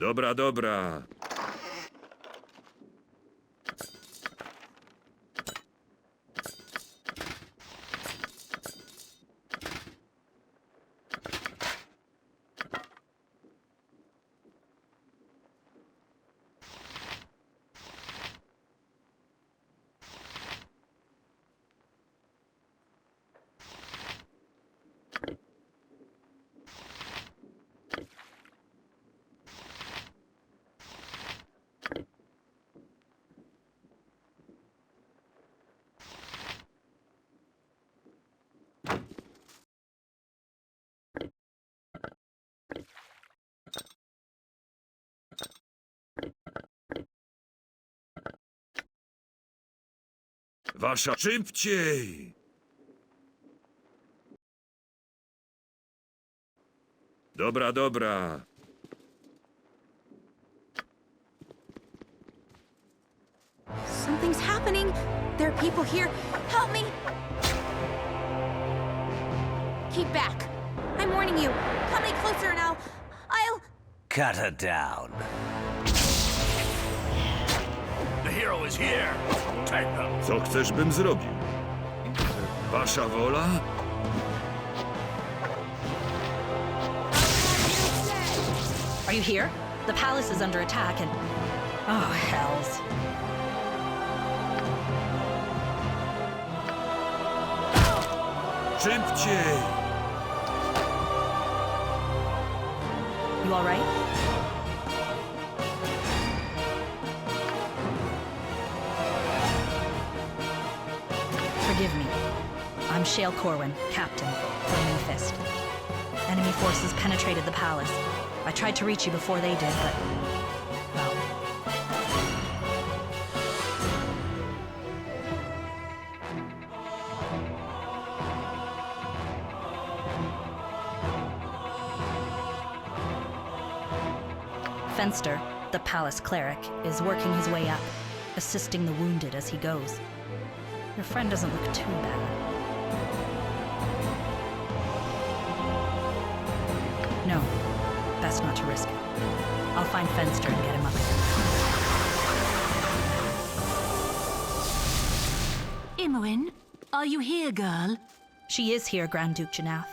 Dobra, dobra. Wasza szybciej! Dobra, dobra. Something's happening. There are people here. Help me! Keep back. I'm warning you. Come any closer and I'll... Cut her down. The hero is here. Take them. Co chcesz, bym zrobił? Wasza wola? Are you here? The palace is under attack and... Oh, hells. Szybciej! You all right? Forgive me. I'm Shale Corwin, Captain, Flaming Fist. Enemy forces penetrated the palace. I tried to reach you before they did, but... well... Fenster, the palace cleric, is working his way up, assisting the wounded as he goes. Your friend doesn't look too bad. No, best not to risk it. I'll find Fenster and get him up again. Imoen, are you here, girl? She is here, Grand Duke Janath,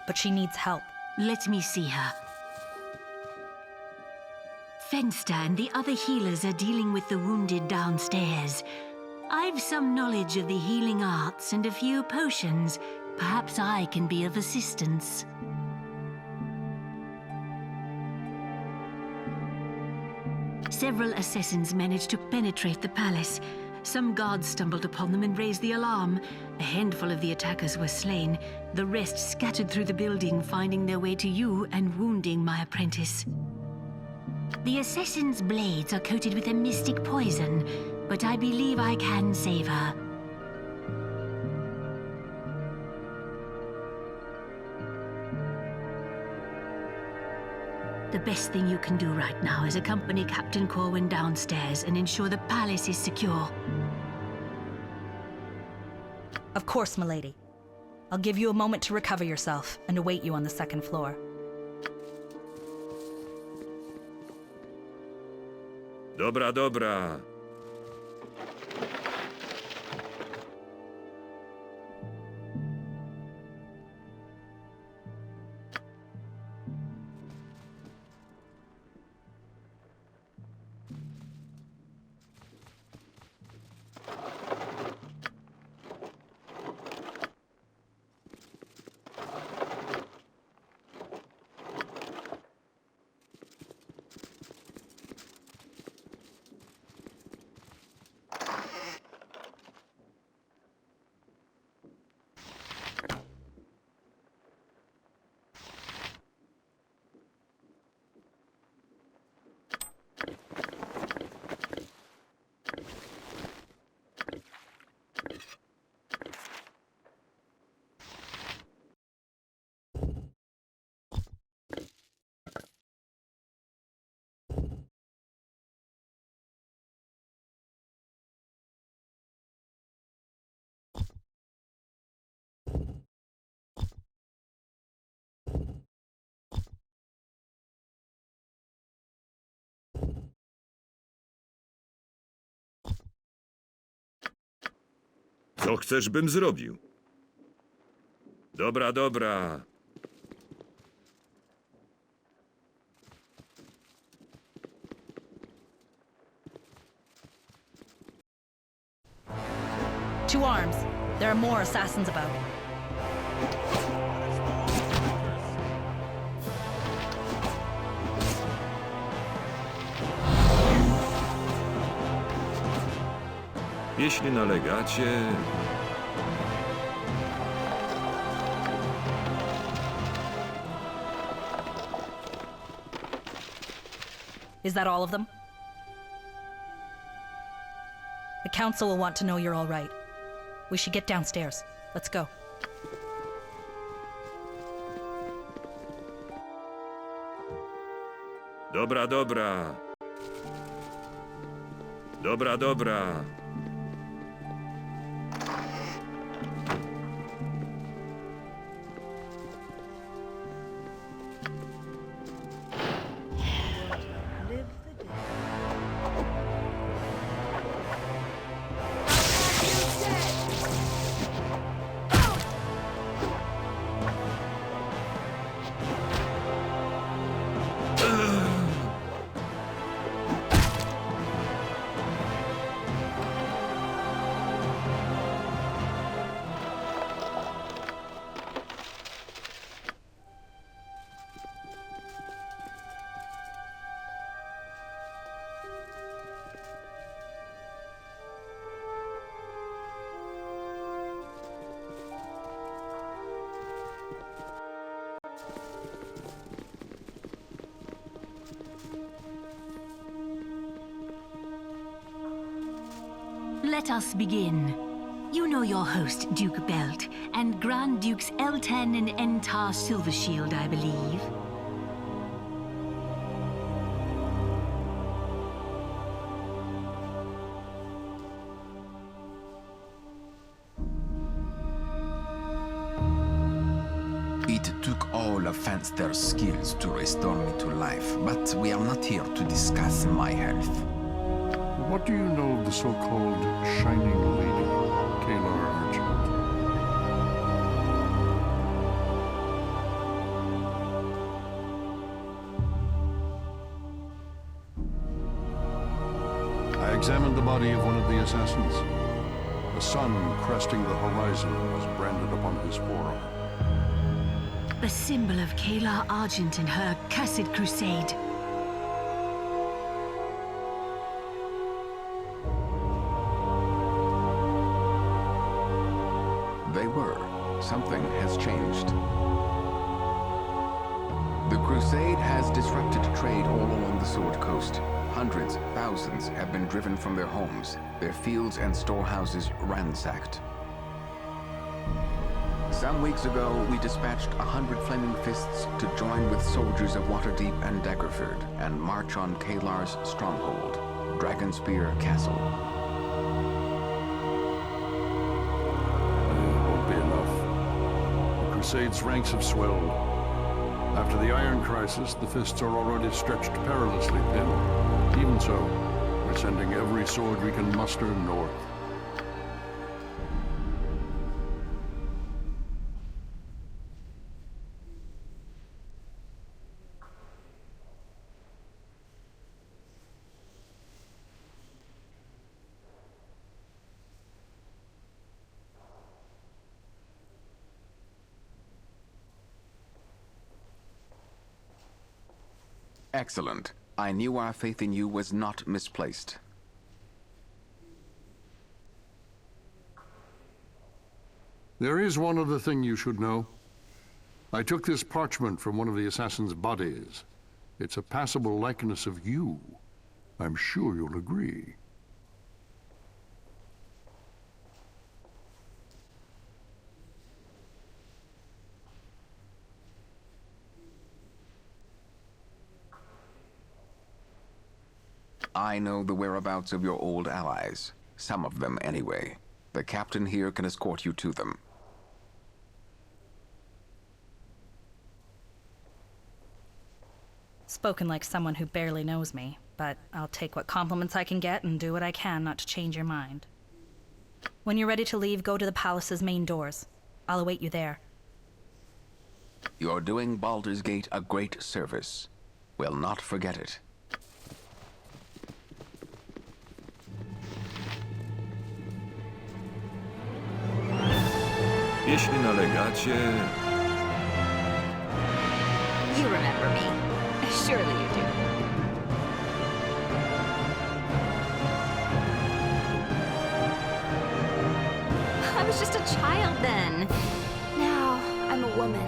but she needs help. Let me see her. Fenster and the other healers are dealing with the wounded downstairs. I've some knowledge of the healing arts and a few potions. Perhaps I can be of assistance. Several assassins managed to penetrate the palace. Some guards stumbled upon them and raised the alarm. A handful of the attackers were slain. The rest scattered through the building, finding their way to you and wounding my apprentice. The assassin's blades are coated with a mystic poison, but I believe I can save her. The best thing you can do right now is accompany Captain Corwin downstairs and ensure the palace is secure. Of course, milady. I'll give you a moment to recover yourself and await you on the second floor. Dobra, dobra. Co chcesz, bym zrobił? Dobra, dobra. To arms. There are more assassins about. Jeśli nalegacie... Is that all of them? The council will want to know you're all right. We should get downstairs. Let's go. Dobra, dobra. Dobra, dobra. Let us begin. You know your host, Duke Belt, and Grand Dukes Eltan and Entar Silvershield, I believe. It took all of Fanster's skills to restore me to life, but we are not here to discuss my health. What do you know of the so-called Shining Lady, Kalar Argent? I examined the body of one of the assassins. The sun cresting the horizon was branded upon his forearm. A symbol of Kalar Argent and her cursed crusade. They were. Something has changed. The crusade has disrupted trade all along the Sword Coast. Hundreds, thousands have been driven from their homes, their fields and storehouses ransacked. Some weeks ago, we dispatched 100 Flaming Fists to join with soldiers of Waterdeep and Daggerford and march on Kalar's stronghold, Dragonspear Castle. The Crusade's ranks have swelled. After the Iron Crisis, the Fists are already stretched perilously thin. Even so, we're sending every sword we can muster north. Excellent. I knew our faith in you was not misplaced. There is one other thing you should know. I took this parchment from one of the assassin's bodies. It's a passable likeness of you. I'm sure you'll agree. I know the whereabouts of your old allies. Some of them, anyway. The captain here can escort you to them. Spoken like someone who barely knows me, but I'll take what compliments I can get and do what I can not to change your mind. When you're ready to leave, go to the palace's main doors. I'll await you there. You're doing Baldur's Gate a great service. We'll not forget it. Jeśli nalegacie, You remember me. Surely you do. I was just a child then. Now, I'm a woman.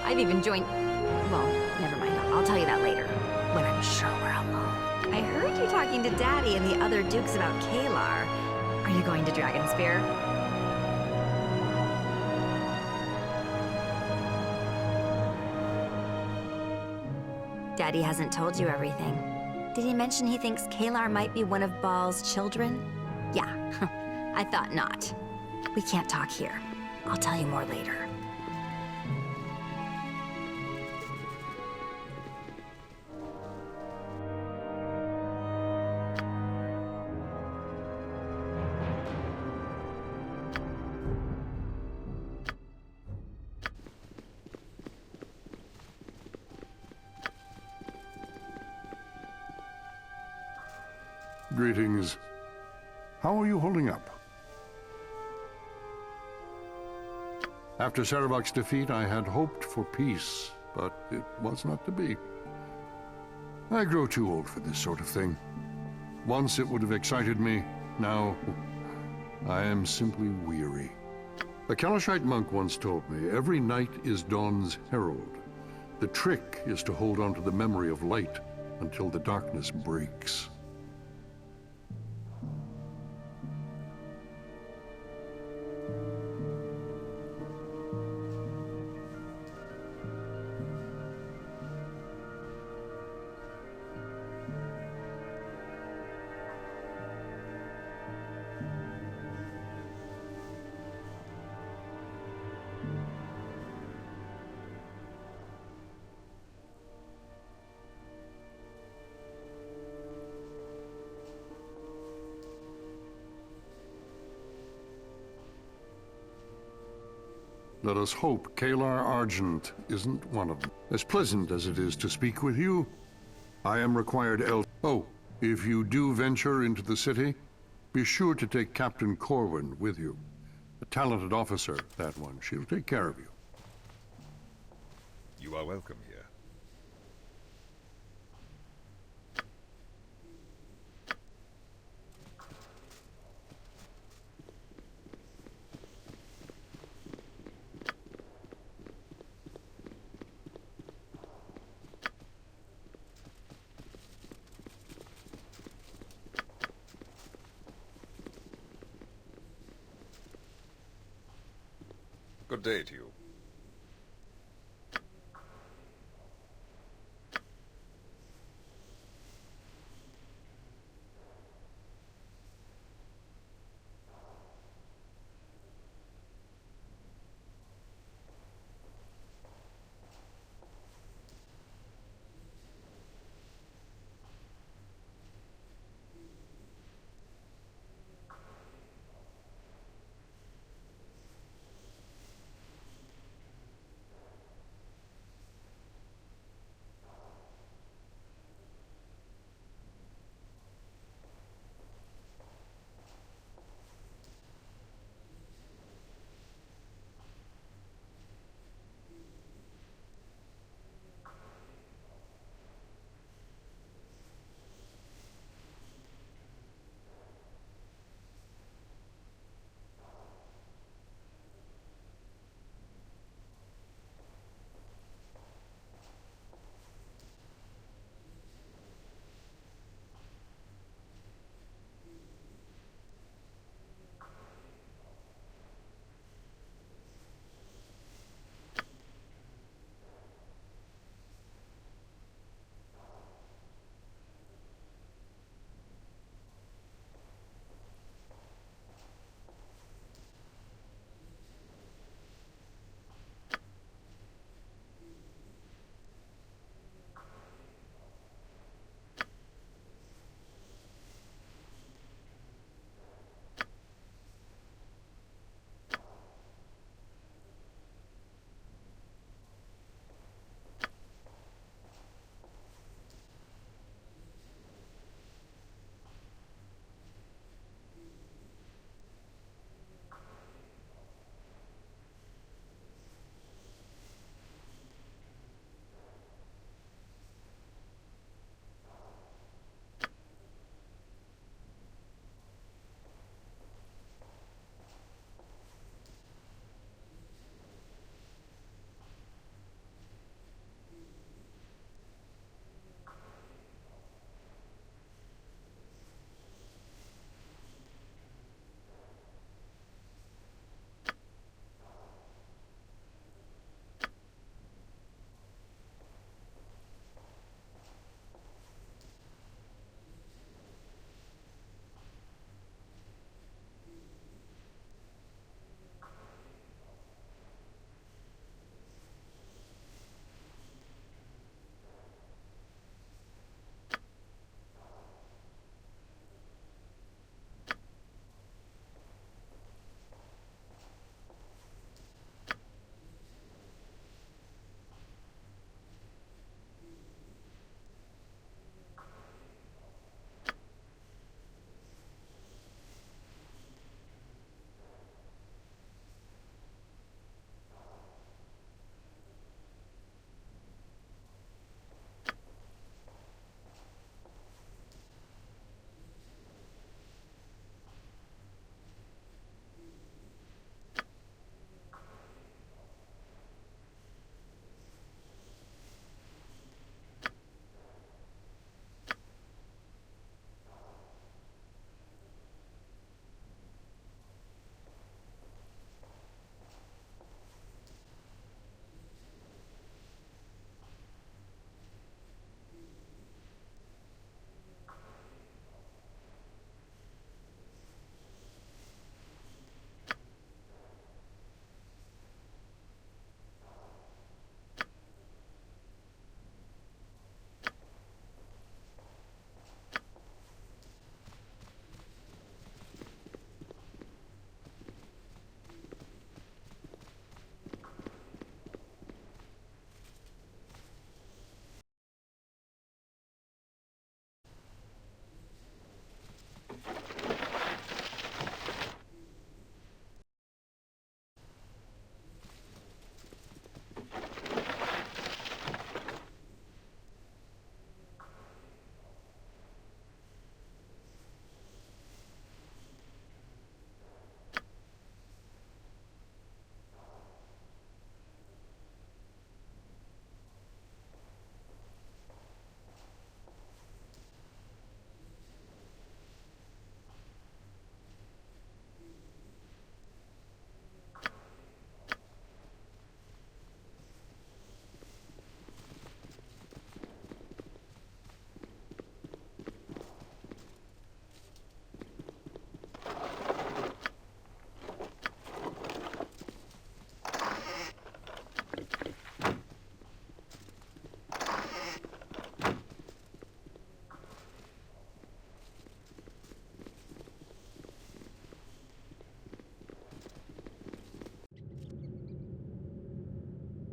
I've even joined... Well, never mind. I'll tell you that later, when I'm sure we're alone. I heard you talking to Daddy and the other dukes about Kalar. Are you going to Dragonspear? Daddy hasn't told you everything. Did he mention he thinks Kalar might be one of Baal's children? Yeah, I thought not. We can't talk here. I'll tell you more later. Greetings. How are you holding up? After Saravok's defeat, I had hoped for peace, but it was not to be. I grow too old for this sort of thing. Once it would have excited me, now I am simply weary. A Kalashite monk once told me, every night is dawn's herald. The trick is to hold on to the memory of light until the darkness breaks. Let us hope Kalar Argent isn't one of them. As pleasant as it is to speak with you, I am required Oh, if you do venture into the city, be sure to take Captain Corwin with you. A talented officer, that one. She'll take care of you. you are welcome here. Good day to you.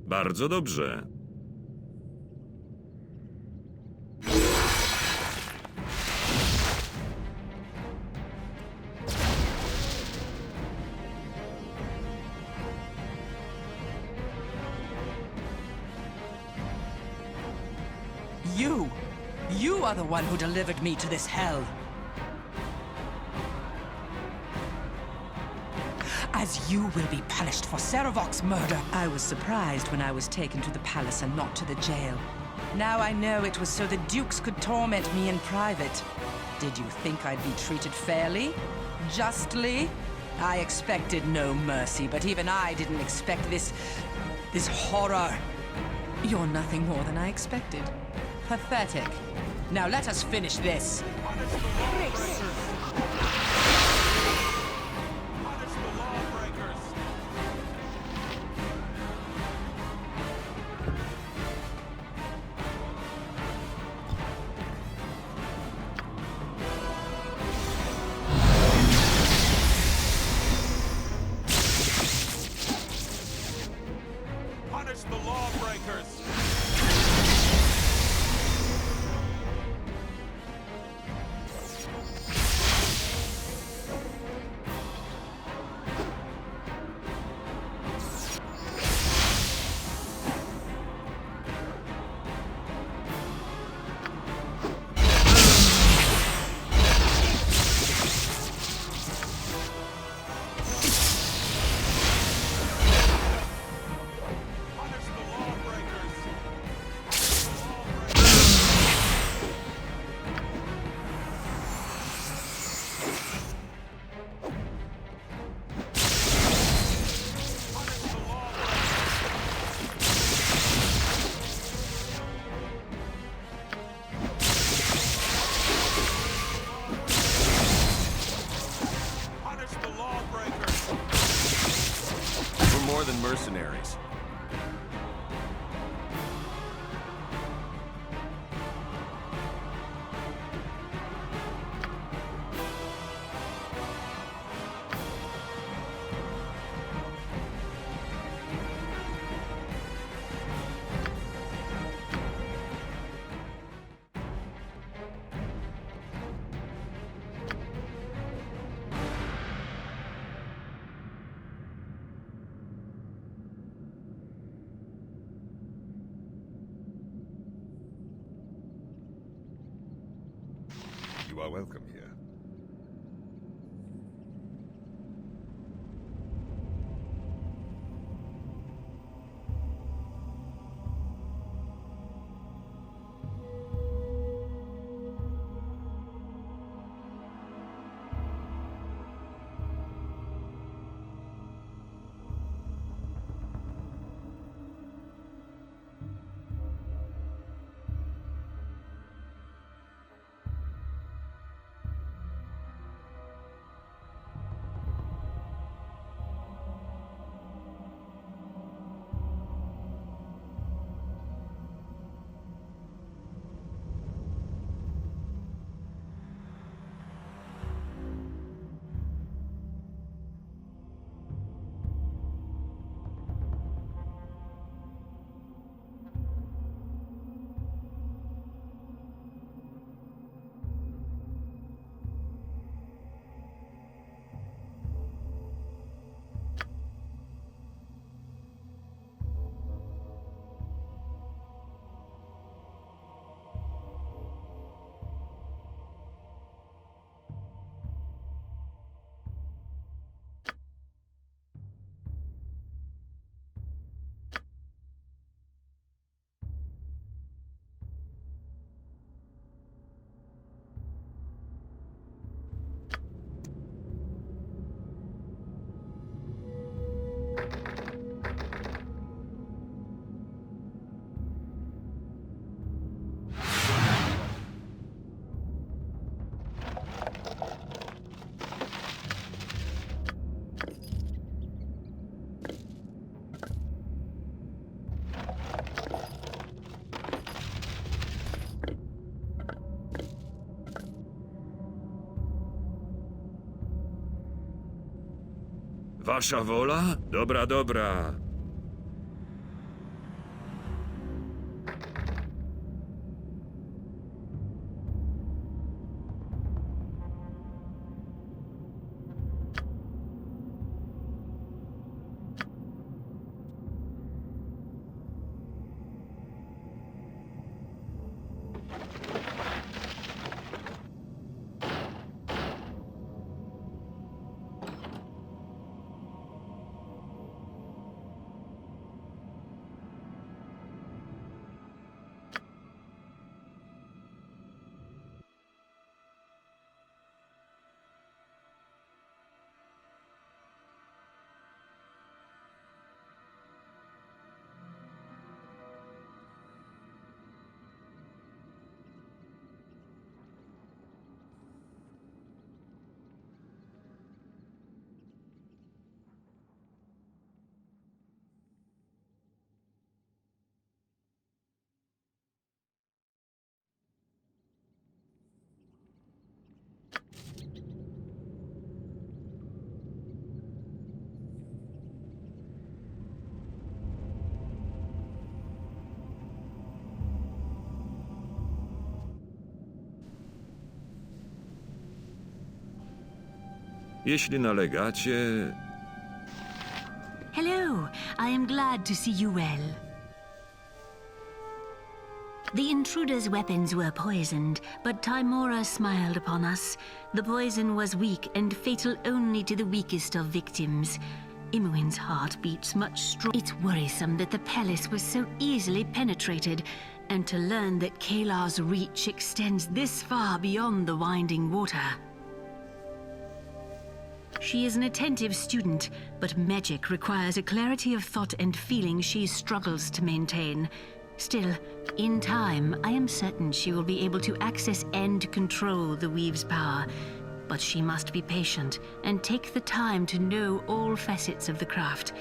Bardzo dobrze. You are the one who delivered me to this hell. As you will be punished for Serevok's murder. I was surprised when I was taken to the palace and not to the jail. Now I know it was so the dukes could torment me in private. Did you think I'd be treated fairly? Justly? I expected no mercy, but even I didn't expect this horror. You're nothing more than I expected. Pathetic. Now let us finish this. Punish the lawbreakers! More than mercenaries. You are welcome here. Wasza wola? Dobra, dobra. Jeśli nalegacie, Hello, I am glad to see you well. The intruder's weapons were poisoned, but Timora smiled upon us. The poison was weak and fatal only to the weakest of victims. Imoen's heart beats much stronger. It's worrisome that the palace was so easily penetrated, and to learn that Kalar's reach extends this far beyond the winding water. She is an attentive student, but magic requires a clarity of thought and feeling she struggles to maintain. Still, in time, I am certain she will be able to access and control the Weave's power. But she must be patient and take the time to know all facets of the craft.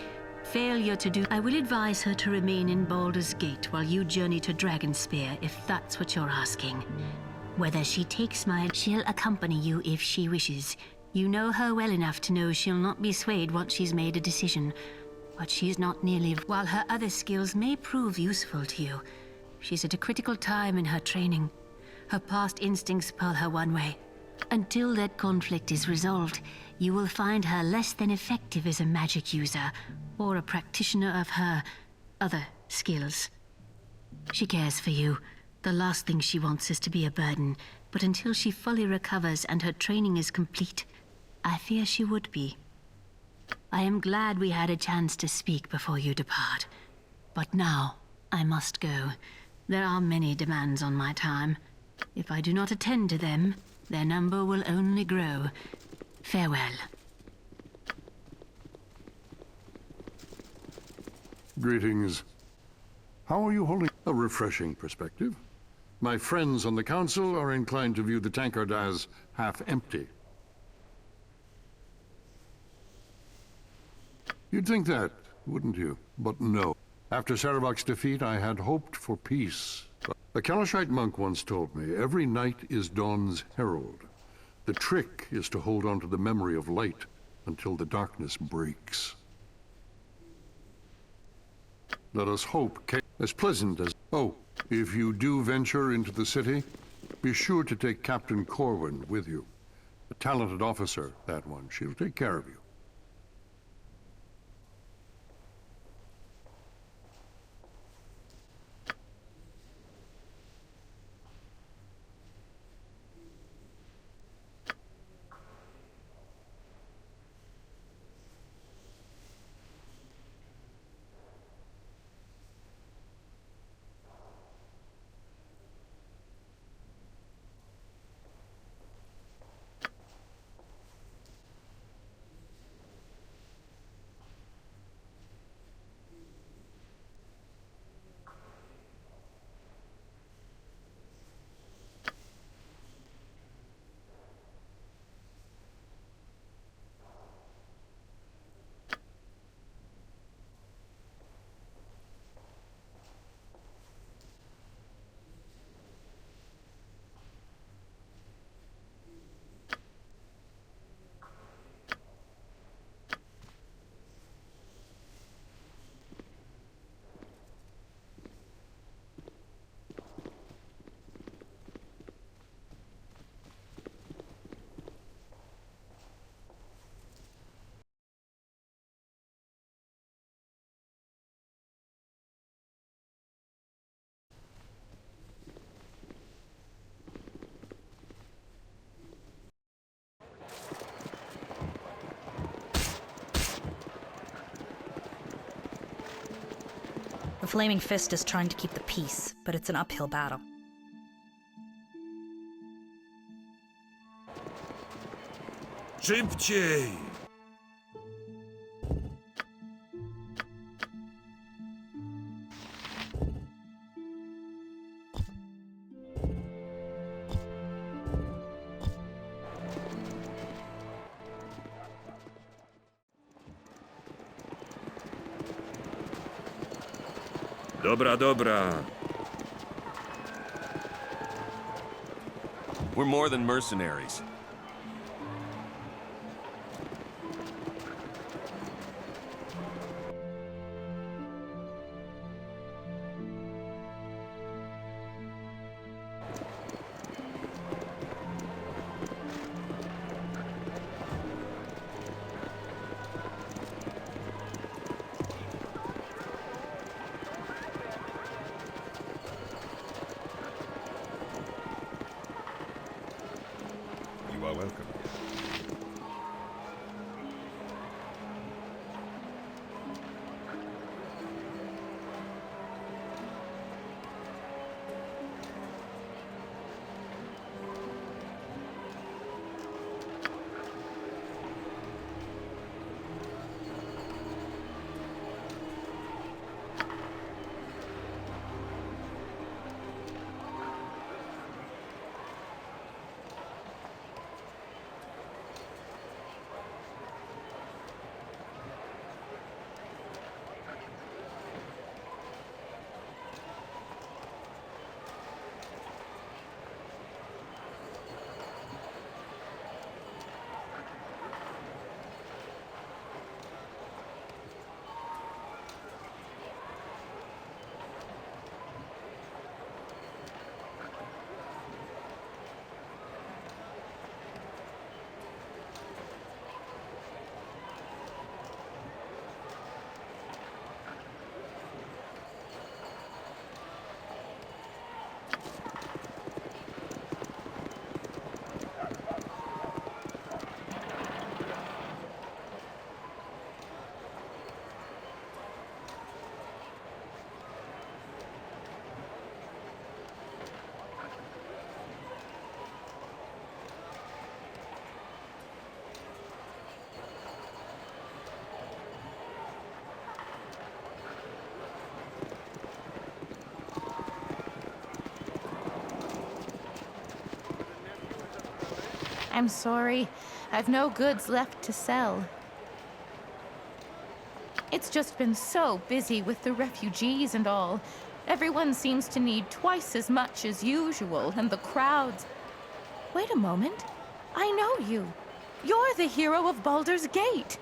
Failure to do... I will advise her to remain in Baldur's Gate while you journey to Dragonspear, if that's what you're asking. Whether she takes my... She'll accompany you if she wishes. You know her well enough to know she'll not be swayed once she's made a decision. But she's not nearly... While her other skills may prove useful to you, she's at a critical time in her training. Her past instincts pull her one way. Until that conflict is resolved, you will find her less than effective as a magic user, or a practitioner of her other skills. She cares for you. The last thing she wants is to be a burden, but until she fully recovers and her training is complete, I fear she would be. I am glad we had a chance to speak before you depart. But now, I must go. There are many demands on my time. If I do not attend to them, their number will only grow. Farewell. Greetings. How are you holding a refreshing perspective? My friends on the council are inclined to view the tankard as half empty. You'd think that, wouldn't you? But no. After Saravok's defeat, I had hoped for peace. A Kalashite monk once told me, every night is dawn's herald. The trick is to hold on to the memory of light until the darkness breaks. Let us hope, as pleasant as... Oh, if you do venture into the city, be sure to take Captain Corwin with you. A talented officer, that one. She'll take care of you. The Flaming Fist is trying to keep the peace, but it's an uphill battle. szybciej! Dobra, dobra. We're more than mercenaries. I'm sorry. I've no goods left to sell. It's just been so busy with the refugees and all. Everyone seems to need twice as much as usual, and the crowds... Wait a moment. I know you. You're the hero of Baldur's Gate.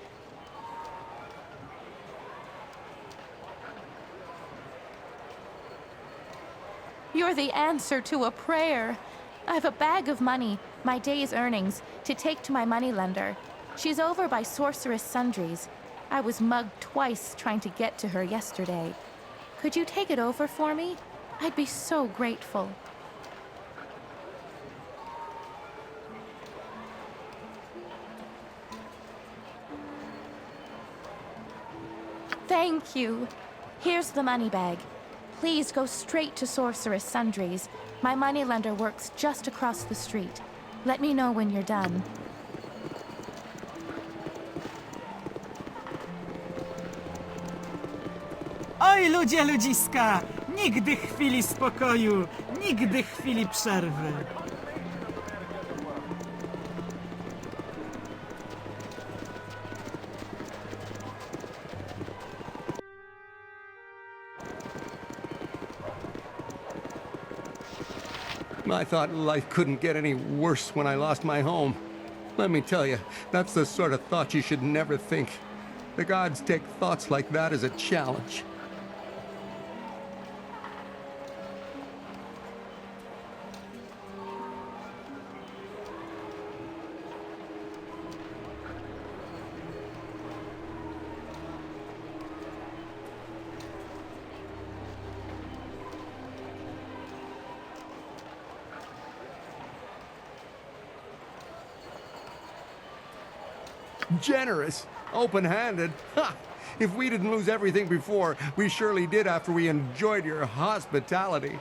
You're the answer to a prayer. I've a bag of money, my day's earnings, to take to my moneylender. She's over by Sorceress Sundry's. I was mugged twice trying to get to her yesterday. Could you take it over for me? I'd be so grateful. Thank you. Here's the money bag. Please go straight to Sorceress Sundry's. My moneylender works just across the street. Let me know when you're done. Oj, ludzie, ludziska! Nigdy chwili spokoju, nigdy chwili przerwy. I thought life couldn't get any worse when I lost my home. Let me tell you, that's the sort of thought you should never think. The gods take thoughts like that as a challenge. Generous, open-handed. Ha! If we didn't lose everything before, we surely did after we enjoyed your hospitality.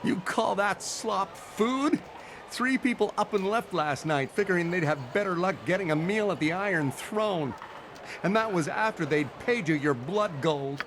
You call that slop food? 3 people up and left last night, figuring they'd have better luck getting a meal at the Iron Throne. And that was after they'd paid you your blood gold.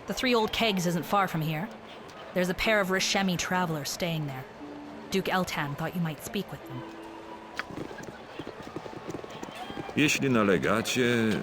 The 3 Old Kegs isn't far from here. There's a pair of Rishemi travelers staying there. Duke Eltan thought you might speak with them. Jeśli nalegacie,